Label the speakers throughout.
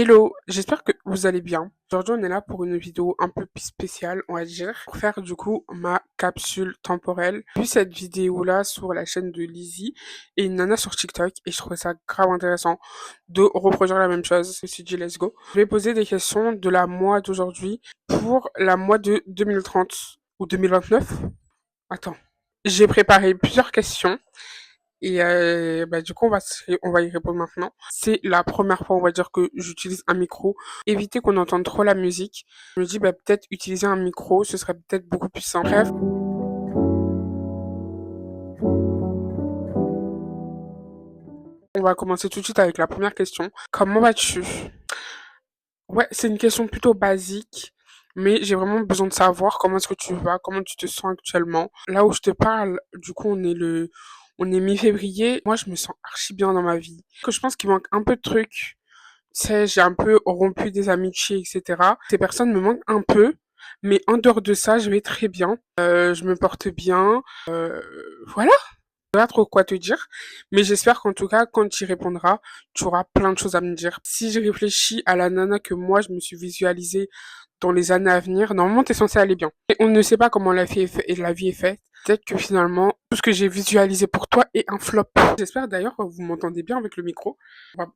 Speaker 1: Hello, j'espère que vous allez bien. Aujourd'hui, on est là pour une vidéo un peu plus spéciale, on va dire, pour faire du coup ma capsule temporelle. J'ai vu cette vidéo-là sur la chaîne de Lizzie et une nana sur TikTok et je trouvais ça grave intéressant de reproduire la même chose. Je me suis dit, let's go. Je vais poser des questions de la moi d'aujourd'hui pour la moi de 2030 ou 2029. Attends. J'ai préparé plusieurs questions et du coup, on va y répondre maintenant. C'est la première fois, on va dire, que j'utilise un micro. Éviter qu'on entende trop la musique. Je me dis, peut-être utiliser un micro, ce serait peut-être beaucoup plus simple. Bref, on va commencer tout de suite avec la première question. Comment vas-tu? Ouais, c'est une question plutôt basique, mais j'ai vraiment besoin de savoir comment est-ce que tu vas, comment tu te sens actuellement. Là où je te parle, du coup, on est mi-février. Moi, je me sens archi bien dans ma vie. Que je pense qu'il manque un peu de trucs. C'est, j'ai un peu rompu des amitiés, etc. Ces personnes me manquent un peu, mais en dehors de ça, je vais très bien. Je me porte bien. Voilà. Je sais pas trop quoi te dire, mais j'espère qu'en tout cas, quand tu y répondras, tu auras plein de choses à me dire. Si je réfléchis à la nana que moi, je me suis visualisée dans les années à venir, normalement, t'es censé aller bien. Et on ne sait pas comment la vie est faite. Peut-être que finalement, tout ce que j'ai visualisé pour toi est un flop. J'espère d'ailleurs que vous m'entendez bien avec le micro.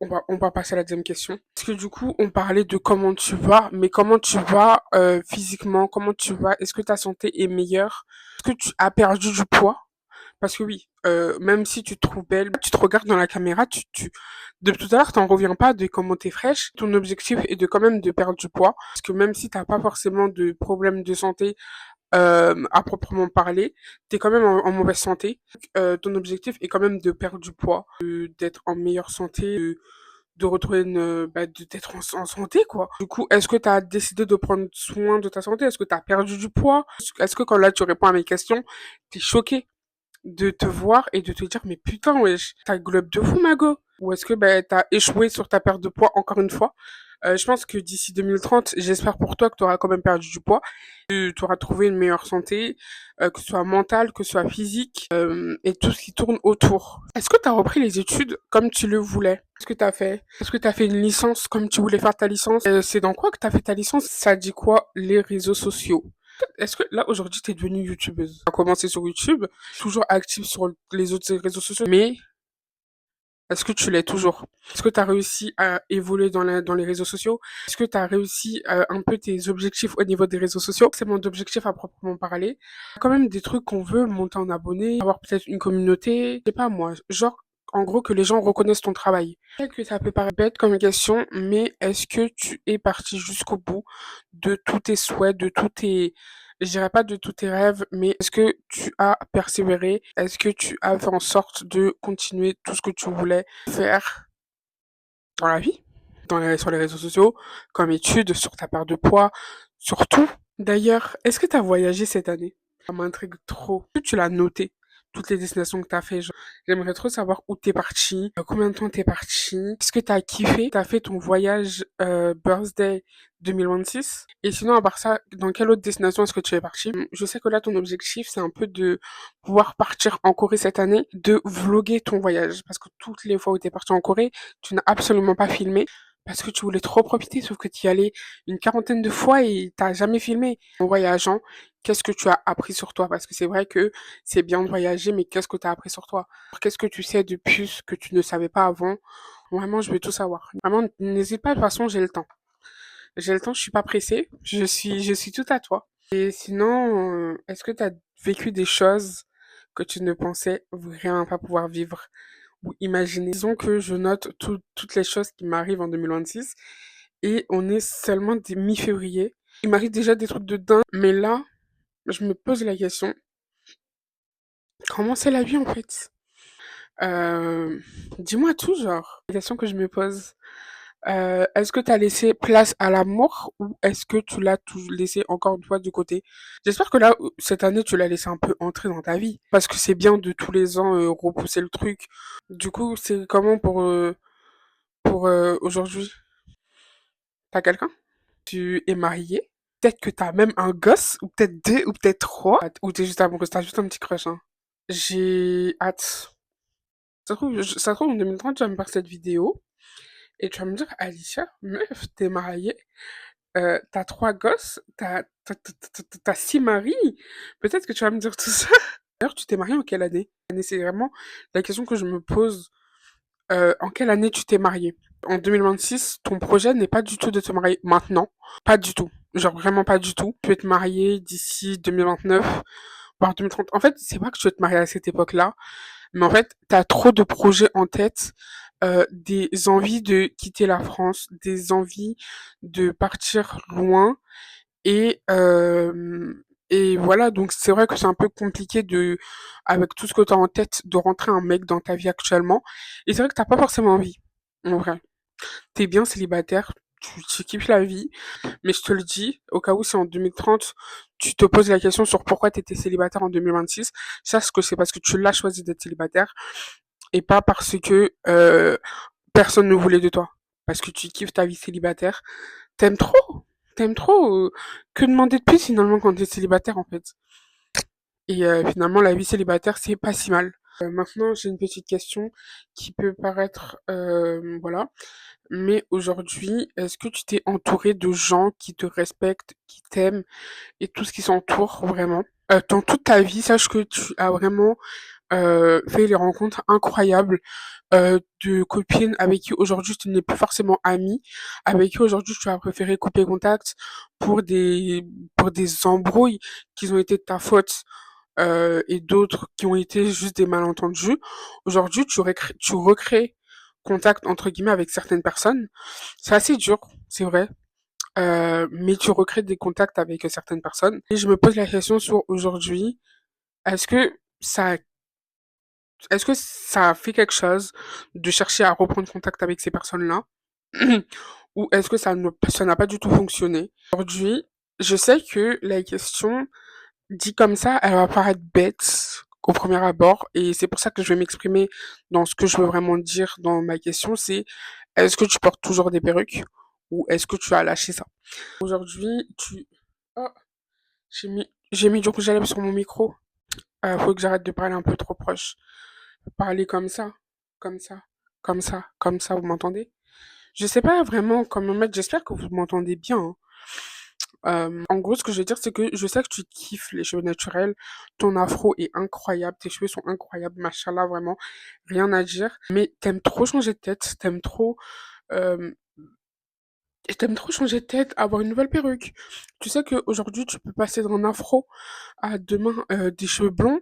Speaker 1: On va passer à la deuxième question. Parce que du coup, on parlait de comment tu vas, mais comment tu vas physiquement, comment tu vas, est-ce que ta santé est meilleure? Est-ce que tu as perdu du poids? Parce que oui, même si tu te trouves belle, tu te regardes dans la caméra, depuis tout à l'heure, t'en reviens pas de comment t'es fraîche. Ton objectif est de quand même de perdre du poids. Parce que même si t'as pas forcément de problème de santé, à proprement parler, t'es quand même en mauvaise santé. Ton objectif est quand même de perdre du poids, d'être en meilleure santé, de retrouver d'être en santé, quoi. Du coup, est-ce que t'as décidé de prendre soin de ta santé? Est-ce que t'as perdu du poids? Est-ce que quand là tu réponds à mes questions, t'es choqué de te voir et de te dire, mais putain, wesh, t'as globe de fou, Mago? Ou est-ce que t'as échoué sur ta perte de poids encore une fois? Je pense que d'ici 2030, j'espère pour toi que tu auras quand même perdu du poids, que tu auras trouvé une meilleure santé, que ce soit mentale, que ce soit physique, et tout ce qui tourne autour. Est-ce que tu as repris les études comme tu le voulais? Qu'est-ce que tu as fait? Est-ce que tu as fait une licence comme tu voulais faire ta licence? C'est dans quoi que tu as fait ta licence? Ça dit quoi, les réseaux sociaux? Est-ce que là aujourd'hui t'es devenue youtubeuse? Tu as commencé sur YouTube, toujours active sur les autres réseaux sociaux, mais est-ce que tu l'es toujours? Est-ce que tu as réussi à évoluer dans les réseaux sociaux? Est-ce que tu as réussi un peu tes objectifs au niveau des réseaux sociaux? C'est mon objectif à proprement parler. Il y a quand même des trucs qu'on veut, monter en abonnés, avoir peut-être une communauté, je sais pas moi, genre en gros que les gens reconnaissent ton travail. Peut-être que ça peut paraître bête comme question, mais est-ce que tu es parti jusqu'au bout de tous tes souhaits, de tous tes, je dirais pas de tous tes rêves, mais est-ce que tu as persévéré? Est-ce que tu as fait en sorte de continuer tout ce que tu voulais faire dans la vie, sur les réseaux sociaux, comme études, sur ta part de poids, sur tout? D'ailleurs, est-ce que tu as voyagé cette année? Ça m'intrigue trop. Est-ce que tu l'as noté? Toutes les destinations que tu as fait, genre, j'aimerais trop savoir où t'es parti, combien de temps t'es parti, est-ce que t'as kiffé, t'as fait ton voyage birthday 2026, et sinon à part ça, dans quelle autre destination est-ce que tu es parti? Je sais que là ton objectif c'est un peu de pouvoir partir en Corée cette année, de vlogger ton voyage, parce que toutes les fois où t'es parti en Corée, tu n'as absolument pas filmé, parce que tu voulais trop profiter, sauf que tu y allais une quarantaine de fois et t'as jamais filmé. En voyageant, qu'est-ce que tu as appris sur toi? Parce que c'est vrai que c'est bien de voyager, mais qu'est-ce que tu as appris sur toi? Qu'est-ce que tu sais de plus que tu ne savais pas avant? Vraiment, je veux tout savoir. Vraiment, n'hésite pas, de toute façon, j'ai le temps. J'ai le temps, je suis pas pressée. Je suis tout à toi. Et sinon, est-ce que tu as vécu des choses que tu ne pensais vraiment pas pouvoir vivre ou imaginer? Disons que je note toutes les choses qui m'arrivent en 2026 et on est seulement mi-février. Il m'arrive déjà des trucs de dingue, mais là, je me pose la question, comment c'est la vie en fait? Euh, Dis-moi tout, genre. La question que je me pose. Est-ce que tu as laissé place à l'amour ou est-ce que tu l'as tout laissé encore une fois de côté? J'espère que là, cette année, tu l'as laissé un peu entrer dans ta vie. Parce que c'est bien de tous les ans repousser le truc. Du coup, c'est comment pour aujourd'hui? T'as quelqu'un? Tu es marié? Peut-être que t'as même un gosse, ou peut-être deux, ou peut-être trois. Ou t'es juste amoureuse, t'as juste un petit crush, hein. J'ai hâte. Ça se trouve, en 2030, tu vas me faire cette vidéo. Et tu vas me dire, Alicia, meuf, t'es mariée, t'as 3 gosses, t'as 6 maris. Peut-être que tu vas me dire tout ça. D'ailleurs, tu t'es mariée en quelle année? C'est vraiment la question que je me pose. En quelle année tu t'es mariée? En 2026, ton projet n'est pas du tout de te marier maintenant. Pas du tout. Genre vraiment pas du tout. Tu veux te marier d'ici 2029, voire 2030. En fait, c'est pas que tu veux te marier à cette époque-là, mais en fait, t'as trop de projets en tête, des envies de quitter la France, des envies de partir loin et voilà, donc c'est vrai que c'est un peu compliqué de, avec tout ce que tu as en tête, de rentrer un mec dans ta vie actuellement. Et c'est vrai que t'as pas forcément envie, en vrai. T'es bien célibataire, tu kiffes la vie, mais je te le dis, au cas où c'est en 2030, tu te poses la question sur pourquoi tu étais célibataire en 2026, sache que c'est parce que tu l'as choisi d'être célibataire et pas parce que personne ne voulait de toi. Parce que tu kiffes ta vie célibataire. T'aimes trop. T'aimes trop. Que demander de plus finalement quand t'es célibataire en fait. Et finalement, la vie célibataire, c'est pas si mal. Maintenant, j'ai une petite question qui peut paraître, voilà. Mais aujourd'hui, est-ce que tu t'es entouré de gens qui te respectent, qui t'aiment et tout ce qui s'entoure vraiment? Dans toute ta vie, sache que tu as vraiment fait les rencontres incroyables de copines avec qui aujourd'hui tu n'es plus forcément amie, avec qui aujourd'hui tu as préféré couper contact pour des pour des embrouilles qui ont été de ta faute et d'autres qui ont été juste des malentendus. Aujourd'hui, tu recrées contact entre guillemets avec certaines personnes. C'est assez dur, c'est vrai. Mais tu recrées des contacts avec certaines personnes. Et je me pose la question sur aujourd'hui, est-ce que ça est-ce que ça a fait quelque chose de chercher à reprendre contact avec ces personnes-là? Ou est-ce que ça n'a pas du tout fonctionné? Aujourd'hui, je sais que la question, dit comme ça, elle va paraître bête au premier abord, et c'est pour ça que je vais m'exprimer dans ce que je veux vraiment dire dans ma question, c'est est-ce que tu portes toujours des perruques ou est-ce que tu as lâché ça? Aujourd'hui, Oh, j'ai mis du rouge à lèvres sur mon micro. Faut que j'arrête de parler un peu trop proche. Parler comme ça, comme ça, comme ça, comme ça, vous m'entendez? Je sais pas vraiment comment mettre, j'espère que vous m'entendez bien, hein. En gros, ce que je veux dire, c'est que je sais que tu kiffes les cheveux naturels, ton afro est incroyable, tes cheveux sont incroyables, machallah, vraiment, rien à dire. Mais t'aimes trop changer de tête, euh, t'aimes trop changer de tête, avoir une nouvelle perruque. Tu sais qu'aujourd'hui, tu peux passer d'un afro à demain, des cheveux blonds,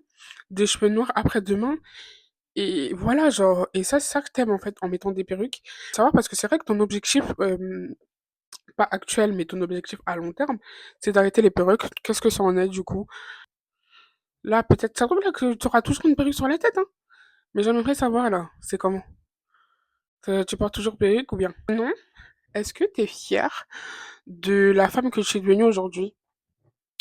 Speaker 1: des cheveux noirs après-demain. Et voilà, genre, et ça, c'est ça que t'aimes en fait en mettant des perruques. Ça va parce que c'est vrai que ton objectif, pas actuel, mais ton objectif à long terme, c'est d'arrêter les perruques. Qu'est-ce que ça en est du coup? Là, peut-être, ça se trouve là que tu auras toujours une perruque sur la tête, hein. Mais j'aimerais savoir là, c'est comment? Tu portes toujours perruque ou bien? Non? Est-ce que t'es fière de la femme que tu es devenue aujourd'hui?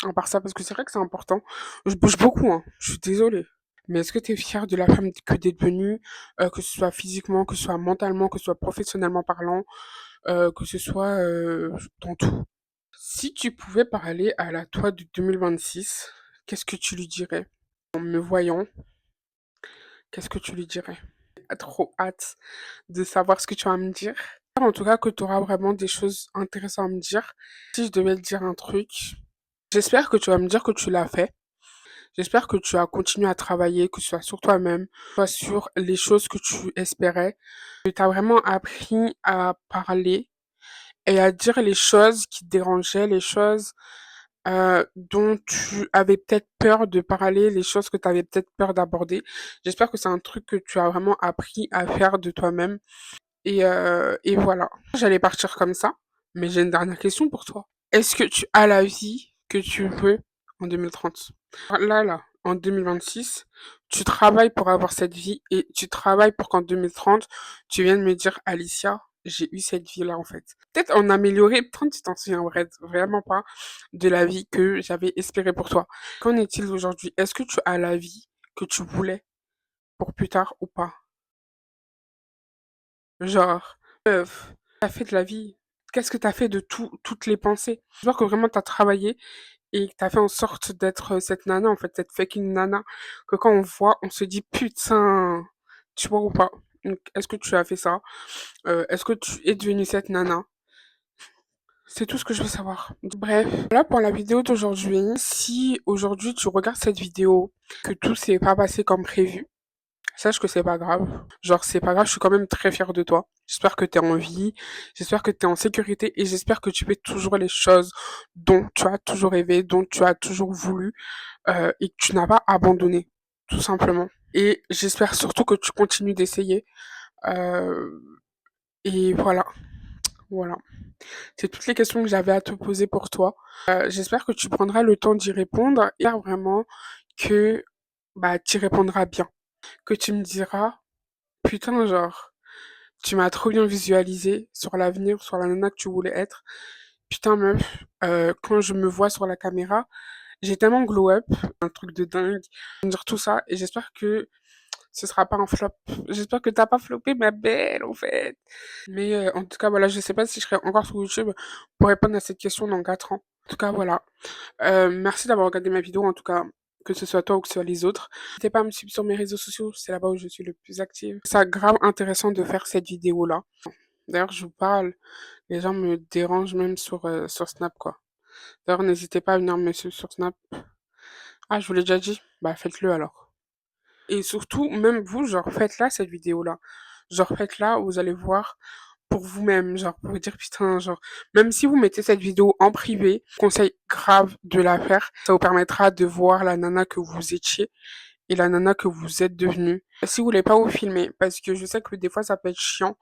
Speaker 1: À part ça, parce que c'est vrai que c'est important. Je bouge beaucoup, hein. Je suis désolée. Mais est-ce que tu es fière de la femme que tu es devenue, que ce soit physiquement, que ce soit mentalement, que ce soit professionnellement parlant, que ce soit dans tout? Si tu pouvais parler à la toi de 2026, qu'est-ce que tu lui dirais? En me voyant, qu'est-ce que tu lui dirais? J'ai trop hâte de savoir ce que tu vas me dire. En tout cas, que tu auras vraiment des choses intéressantes à me dire. Si je devais te dire un truc, j'espère que tu vas me dire que tu l'as fait. J'espère que tu as continué à travailler, que ce soit sur toi-même, soit sur les choses que tu espérais, que tu as vraiment appris à parler et à dire les choses qui te dérangeaient, les choses dont tu avais peut-être peur de parler, les choses que tu avais peut-être peur d'aborder. J'espère que c'est un truc que tu as vraiment appris à faire de toi-même. Et voilà. J'allais partir comme ça, mais j'ai une dernière question pour toi. Est-ce que tu as la vie que tu veux en 2030? Là, en 2026, tu travailles pour avoir cette vie et tu travailles pour qu'en 2030, tu viennes me dire, Alicia, j'ai eu cette vie-là, en fait. Peut-être en améliorer, peut-être tu t'en souviens vraiment pas de la vie que j'avais espérée pour toi. Qu'en est-il aujourd'hui? Est-ce que tu as la vie que tu voulais pour plus tard ou pas? Genre, t'as fait de la vie? Qu'est-ce que t'as fait de toutes les pensées? J'espère que vraiment t'as travaillé et que t'as fait en sorte d'être cette nana, en fait, cette fucking nana, que quand on voit, on se dit putain, tu vois ou pas? Donc, est-ce que tu as fait ça? Est-ce que tu es devenue cette nana? C'est tout ce que je veux savoir. Bref, voilà pour la vidéo d'aujourd'hui. Si aujourd'hui tu regardes cette vidéo, que tout s'est pas passé comme prévu, sache que c'est pas grave. Genre, c'est pas grave, je suis quand même très fière de toi. J'espère que t'es en vie, j'espère que t'es en sécurité et j'espère que tu fais toujours les choses dont tu as toujours rêvé, dont tu as toujours voulu et que tu n'as pas abandonné, tout simplement. Et j'espère surtout que tu continues d'essayer. Euh, et voilà, voilà. C'est toutes les questions que j'avais à te poser pour toi. J'espère que tu prendras le temps d'y répondre et vraiment que bah tu répondras bien. Que tu me diras, putain, genre, tu m'as trop bien visualisé sur l'avenir, sur la nana que tu voulais être. Putain, meuf, quand je me vois sur la caméra, j'ai tellement glow up, un truc de dingue, dire tout ça, et j'espère que ce sera pas un flop. J'espère que t'as pas floppé, ma belle, en fait. Mais en tout cas, voilà, je sais pas si je serai encore sur YouTube pour répondre à cette question dans 4 ans. En tout cas, voilà. Merci d'avoir regardé ma vidéo, en tout cas, que ce soit toi ou que ce soit les autres. N'hésitez pas à me suivre sur mes réseaux sociaux, c'est là-bas où je suis le plus active. C'est grave intéressant de faire cette vidéo-là. D'ailleurs, je vous parle, les gens me dérangent même sur Snap, quoi. D'ailleurs, n'hésitez pas à venir me suivre sur Snap. Ah, je vous l'ai déjà dit? Bah, faites-le alors. Et surtout, même vous, genre, faites-la cette vidéo-là. Genre, faites-la, vous allez voir pour vous-même, genre, pour vous dire, putain, genre, même si vous mettez cette vidéo en privé, conseil grave de la faire. Ça vous permettra de voir la nana que vous étiez et la nana que vous êtes devenue. Si vous voulez pas vous filmer, parce que je sais que des fois ça peut être chiant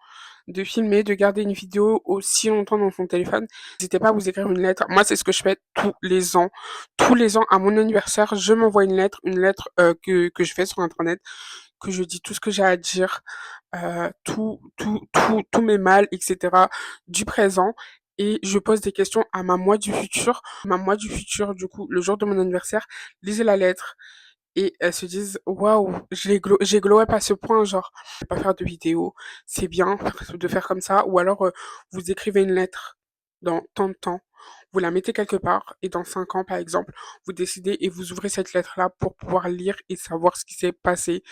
Speaker 1: de filmer, de garder une vidéo aussi longtemps dans son téléphone, n'hésitez pas à vous écrire une lettre. Moi, c'est ce que je fais tous les ans. Tous les ans, à mon anniversaire, je m'envoie une lettre que je fais sur Internet, que je dis tout ce que j'ai à dire, tous mes mal, etc. du présent. Et je pose des questions à ma moi du futur. Ma moi du futur, du coup, le jour de mon anniversaire, lisez la lettre et elles se disent waouh, j'ai glow up à ce point, genre je vais pas faire de vidéo, c'est bien de faire comme ça, ou alors vous écrivez une lettre dans tant de temps, vous la mettez quelque part et dans 5 ans par exemple, vous décidez et vous ouvrez cette lettre là pour pouvoir lire et savoir ce qui s'est passé,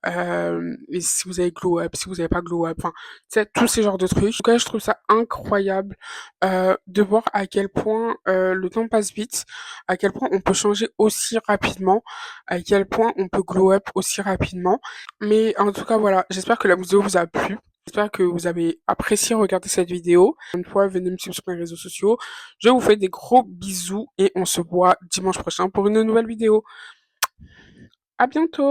Speaker 1: et si vous avez glow up, si vous avez pas glow up, enfin, tu sais, tous ces genres de trucs. En tout cas, je trouve ça incroyable de voir à quel point le temps passe vite, à quel point on peut changer aussi rapidement, à quel point on peut glow up aussi rapidement. Mais en tout cas, voilà, j'espère que la vidéo vous a plu. J'espère que vous avez apprécié regarder cette vidéo. Une fois, venez me suivre sur mes réseaux sociaux. Je vous fais des gros bisous et on se voit dimanche prochain pour une nouvelle vidéo. À bientôt!